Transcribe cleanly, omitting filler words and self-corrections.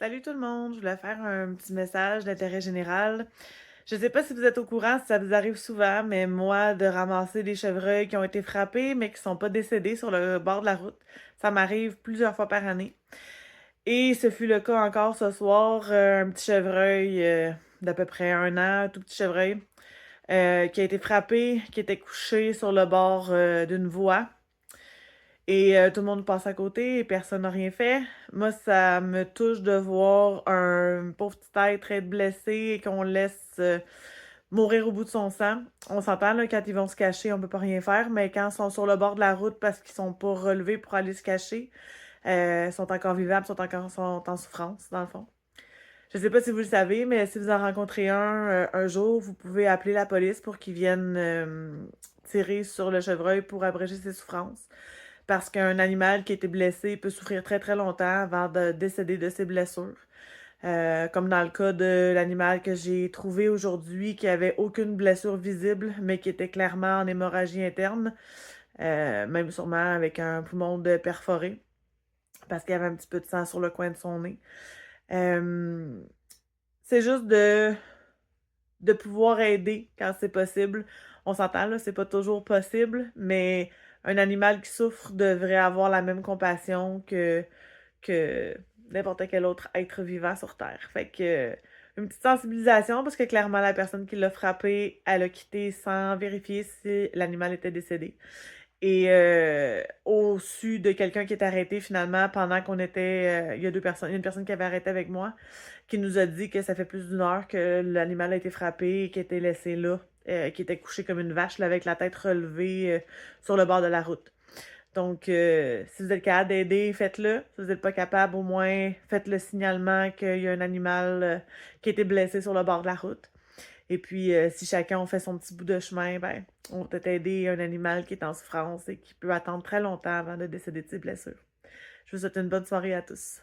Salut tout le monde, je voulais faire un petit message d'intérêt général. Je sais pas si vous êtes au courant, si ça vous arrive souvent, mais moi, de ramasser des chevreuils qui ont été frappés, mais qui sont pas décédés sur le bord de la route, ça m'arrive plusieurs fois par année. Et ce fut le cas encore ce soir, un petit chevreuil d'à peu près 1 an, un tout petit chevreuil, qui a été frappé, qui était couché sur le bord d'une voie. Et tout le monde passe à côté et personne n'a rien fait. Moi, ça me touche de voir un pauvre petit être être blessé et qu'on laisse mourir au bout de son sang. On s'entend, là, quand ils vont se cacher, on peut pas rien faire, mais quand ils sont sur le bord de la route parce qu'ils sont pas relevés pour aller se cacher, sont encore vivables, sont en souffrance, dans le fond. Je sais pas si vous le savez, mais si vous en rencontrez un jour, vous pouvez appeler la police pour qu'ils viennent tirer sur le chevreuil pour abréger ses souffrances. Parce qu'un animal qui a été blessé peut souffrir très très longtemps avant de décéder de ses blessures. Comme dans le cas de l'animal que j'ai trouvé aujourd'hui, qui avait aucune blessure visible, mais qui était clairement en hémorragie interne, même sûrement avec un poumon de perforé, parce qu'il y avait un petit peu de sang sur le coin de son nez. Euh, c'est juste de pouvoir aider quand c'est possible. On s'entend, là, c'est pas toujours possible, mais un animal qui souffre devrait avoir la même compassion que n'importe quel autre être vivant sur Terre. Fait que une petite sensibilisation parce que clairement la personne qui l'a frappé, elle a quitté sans vérifier si l'animal était décédé. Et au su de quelqu'un qui est arrêté finalement pendant qu'on était. Il y a deux personnes. Il y a une personne qui avait arrêté avec moi qui nous a dit que ça fait plus d'1 heure que l'animal a été frappé et qu'il était laissé là, qui était couché comme une vache là, avec la tête relevée sur le bord de la route. Donc, si vous êtes capable d'aider, faites-le. Si vous n'êtes pas capable, au moins, faites le signalement qu'il y a un animal qui a été blessé sur le bord de la route. Et puis, si chacun fait son petit bout de chemin, ben, on peut aider un animal qui est en souffrance et qui peut attendre très longtemps avant de décéder de ses blessures. Je vous souhaite une bonne soirée à tous.